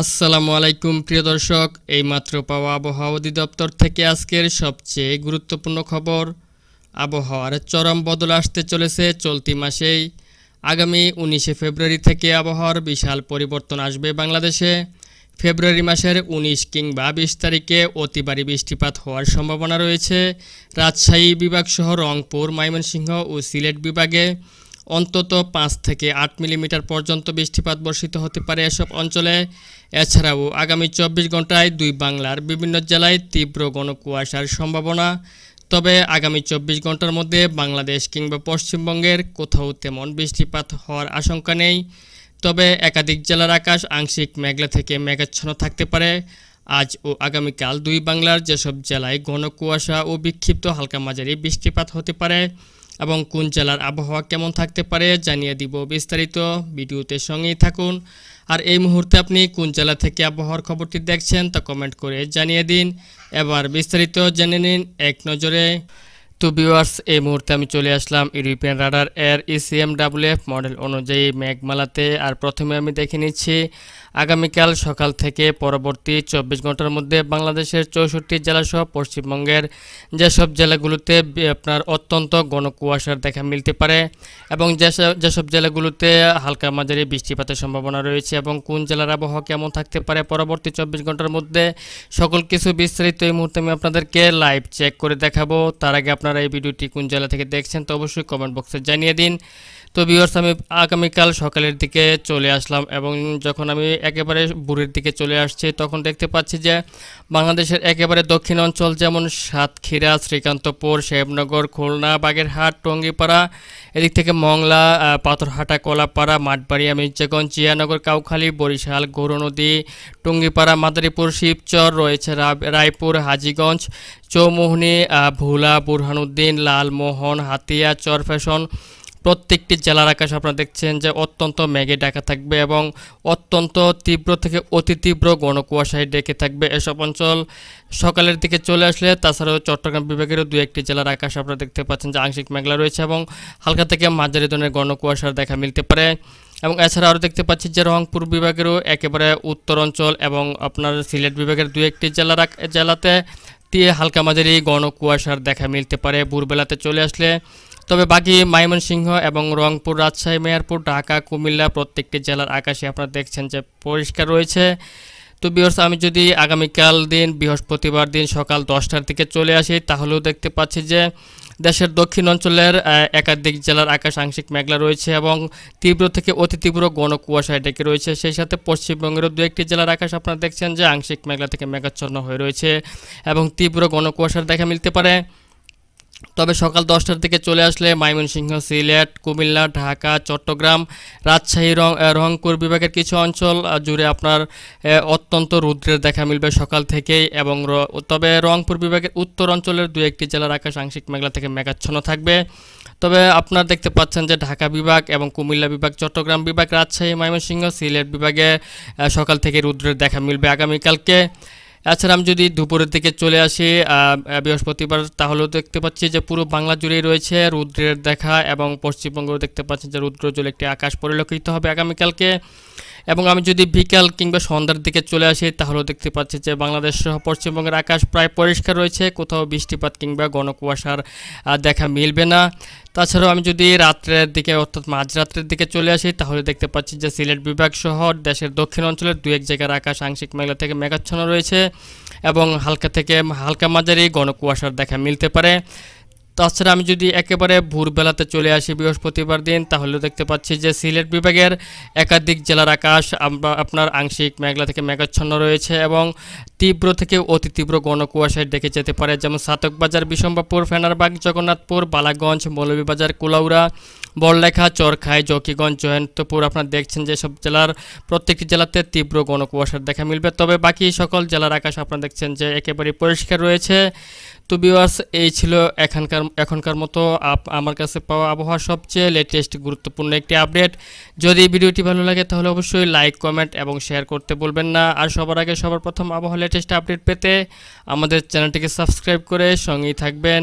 আসসালামু আলাইকুম প্রিয় দর্শক, এইমাত্র পাওয়া আবহাওয়া অধিদপ্তর থেকে আজকের সবচেয়ে গুরুত্বপূর্ণ খবর। আবহাওয়ার চরম বদল আসতে চলেছে চলতি মাসেই। আগামী 19শে ফেব্রুয়ারি থেকে আবহাওয়ার বিশাল পরিবর্তন আসবে বাংলাদেশে। ফেব্রুয়ারি মাসের 19 কিংবা 20 তারিখে অতি ভারী বৃষ্টিপাত হওয়ার সম্ভাবনা রয়েছে রাজশাহী বিভাগ সহ রংপুর, ময়মনসিংহ ও সিলেট বিভাগে। অন্তত 5 থেকে 8 মিলিমিটার পর্যন্ত বৃষ্টিপাত বর্ষিত হতে পারে এসব অঞ্চলে। এছাড়াও আগামী 24 ঘন্টায় দুই বাংলার বিভিন্ন জেলায় তীব্র ঘন কুয়াশার সম্ভাবনা। তবে আগামী 24 ঘন্টার মধ্যে বাংলাদেশ কিংবা পশ্চিমবঙ্গের কোথাও তেমন বৃষ্টিপাত হওয়ার আশঙ্কা নেই। তবে একাধিক জেলার আকাশ আংশিক মেঘলা থেকে মেঘাচ্ছন্ন থাকতে পারে। আজ ও আগামীকাল দুই বাংলার যেসব জেলায় ঘন কুয়াশা ও বিক্ষিপ্ত হালকা মাঝারি বৃষ্টিপাত হতে পারে এবং কোন জেলার আবহাওয়া কেমন থাকতে পারে জানিয়ে দিব বিস্তারিত। ভিডিওতে সঙ্গেই থাকুন। আর এই মুহূর্তে আপনি কোন জেলা থেকে আবহাওয়ার খবরটি দেখছেন তা কমেন্ট করে জানিয়ে দিন। এবার বিস্তারিত জেনে নিন এক নজরে। তো ভিউয়ার্স, এই মুহূর্তে আমি চলে আসলাম ইউরোপিয়ান রাডার এর ECMWF মডেল অনুযায়ী মেঘমালাতে। আর প্রথমে আমি দেখে নিচ্ছি আগামীকাল সকাল থেকে পরবর্তী 24 ঘন্টার মধ্যে বাংলাদেশের 64 জেলাসহ পশ্চিমবঙ্গের যেসব জেলাগুলোতে আপনার অত্যন্ত ঘন কুয়াশার দেখা মিলতে পারে এবং যেসব জেলাগুলোতে হালকা মাঝারি বৃষ্টিপাতের সম্ভাবনা রয়েছে এবং কোন জেলার আবহাওয়া কেমন থাকতে পারে পরবর্তী 24 ঘন্টার মধ্যে সকল কিছু বিস্তারিত এই মুহূর্তে আমি আপনাদেরকে লাইভ চেক করে দেখাবো। তার আগে আপনারা এই ভিডিওটি কোন জেলা থেকে দেখছেন তো অবশ্যই কমেন্ট বক্সে জানিয়ে দিন। তো ভিউয়ার্স, আমি আগামীকাল সকালের দিকে চলে আসলাম এবং যখন আমি একেবারে ভোরের দিকে চলে আসছি তখন দেখতে পাচ্ছি যে বাংলাদেশের একেবারে দক্ষিণ অঞ্চল যেমন সাতক্ষীরা, শ্রীকান্তপুর, সাহেবনগর, খুলনা, বাগেরহাট, টঙ্গীপাড়া, এদিক থেকে মংলা, পাথরহাটা, কলাপাড়া, মাঠবাড়িয়া, মির্জাগঞ্জ, জিয়ানগর, কাউখালী, বরিশাল, গৌরনদী, টঙ্গীপাড়া, মাদারীপুর, শিবচর রয়েছে, রায়পুর, হাজীগঞ্জ, চৌমোহনী, ভোলা, বুরহানুদ্দিন, লালমোহন, হাতিয়া, চরফ্যাশন প্রত্যেকটি জেলার আকাশ আপনারা দেখছেন যে অত্যন্ত মেঘে ঢাকা থাকবে এবং অত্যন্ত তীব্র থেকে অতি তীব্র ঘন কুয়াশায় ঢেকে থাকবে এসব অঞ্চল সকালের দিকে চলে আসলে। তাছাড়াও চট্টগ্রাম বিভাগেরও দু একটি জেলার আকাশ আপনারা দেখতে পাচ্ছেন যে আংশিক মেঘলা রয়েছে এবং হালকা থেকে মাঝারি ধরনের ঘন কুয়াশার দেখা মিলতে পারে। এবং এছাড়া আরও দেখতে পাচ্ছি যে রংপুর বিভাগেরও একেবারে উত্তর অঞ্চল এবং আপনার সিলেট বিভাগের দু একটি জেলাতে হালকা মাঝারি ঘন কুয়াশার দেখা মিলতে পারে ভোরবেলাতে চলে আসলে। তবে বাকি ময়মনসিংহ এবং রংপুর, রাজশাহী, মেহেরপুর, ঢাকা, কুমিল্লা প্রত্যেকটি জেলার আকাশে আপনারা দেখছেন যে পরিষ্কার রয়েছে। তো ভিউয়ার্স, আমি যদি আগামীকাল দিন বৃহস্পতিবার দিন সকাল 10টার দিকে চলে আসি তাহলেও দেখতে পাচ্ছি যে দেশের দক্ষিণ অঞ্চলের একাধিক জেলার আকাশ আংশিক মেঘলা রয়েছে এবং তীব্র থেকে অতি তীব্র ঘন কুয়াশায় ঢেকে রয়েছে। সেই সাথে পশ্চিমবঙ্গেরও দু একটি জেলার আকাশ আপনারা দেখছেন যে আংশিক মেঘলা থেকে মেঘাচ্ছন্ন হয়ে রয়েছে এবং তীব্র ঘন কুয়াশার দেখা মিলতে পারে। তবে সকাল 10টার দিকে চলে আসলে ময়মনসিংহ, সিলেট, কুমিল্লা, ঢাকা, চট্টগ্রাম, রাজশাহী, রংপুর বিভাগের কিছু অঞ্চল জুড়ে আপনার অত্যন্ত রৌদ্রের দেখা মিলবে সকাল থেকেই এবং তবে রংপুর বিভাগের উত্তর অঞ্চলের দু একটি জেলার আকাশ আংশিক মেঘলা থেকে মেঘাচ্ছন্ন থাকবে। তবে আপনারা দেখতে পাচ্ছেন যে ঢাকা বিভাগ এবং কুমিল্লা বিভাগ, চট্টগ্রাম বিভাগ, রাজশাহী, ময়মনসিংহ, সিলেট বিভাগে সকাল থেকে রৌদ্রের দেখা মিলবে আগামীকালকে। এছাড়া আমি যদি দুপুরের দিকে চলে আসি বৃহস্পতিবার তাহলেও দেখতে পাচ্ছি যে পুরো বাংলা জুড়েই রয়েছে রৌদ্রের দেখা এবং পশ্চিমবঙ্গেও দেখতে পাচ্ছেন যে রৌদ্রোজ্জ্বল একটি আকাশ পরিলক্ষিত হবে আগামীকালকে। এবং আমি যদি বিকাল কিংবা সন্ধ্যার দিকে চলে আসি তাহলেও দেখতে পাচ্ছি যে বাংলাদেশ সহ পশ্চিমবঙ্গের আকাশ প্রায় পরিষ্কার রয়েছে, কোথাও বৃষ্টিপাত কিংবা ঘন কুয়াশার দেখা মিলবে না। তাছাড়াও আমি যদি রাত্রের দিকে অর্থাৎ মাঝরাত্রের দিকে চলে আসি তাহলে দেখতে পাচ্ছি যে সিলেট বিভাগ সহ দেশের দক্ষিণ অঞ্চলের দু এক জায়গার আকাশ আংশিক মেঘলা থেকে মেঘাচ্ছন্ন রয়েছে এবং হালকা থেকে হালকা মাঝারি ঘন কুয়াশার দেখা মিলতে পারে। তাছাড়া আমি যদি একেবারে ভোরবেলাতে চলে আসি বৃহস্পতিবার দিন তাহলে দেখতে পাচ্ছি যে সিলেট বিভাগের একাধিক জেলার আকাশ আপনার আংশিক মেঘলা থেকে মেঘাচ্ছন্ন রয়েছে এবং তীব্র থেকে অতি তীব্র ঘন কুয়াশায় ডেকে যেতে পারে, যেমন সাতকবাজার, বিশম্বাপুর, ফেনারবাগ, জগন্নাথপুর, বালাগঞ্জ, মৌলভীবাজার, কুলাউড়া, বড়লেখা, চরখাই, জকিগঞ্জ, জয়ন্তপুর আপনারা দেখছেন যে সব জেলার প্রত্যেকটি জেলাতে তীব্র ঘন কুয়াশার দেখা মিলবে। তবে বাকি সকল জেলার আকাশ আপনারা দেখছেন যে একেবারে পরিষ্কার রয়েছে। তো ভিউয়ার্স, এই ছিল এখনকার মতো আমার কাছে পাওয়া আবহাওয়ার সবচেয়ে লেটেস্ট গুরুত্বপূর্ণ একটি আপডেট। যদি ভিডিওটি ভালো লাগে তাহলে অবশ্যই লাইক, কমেন্ট এবং শেয়ার করতে বলবেন না। আর সবার আগে সবার প্রথম আবহাওয়া লেটেস্ট আপডেট পেতে আমাদের চ্যানেলটিকে সাবস্ক্রাইব করে সঙ্গেই থাকবেন।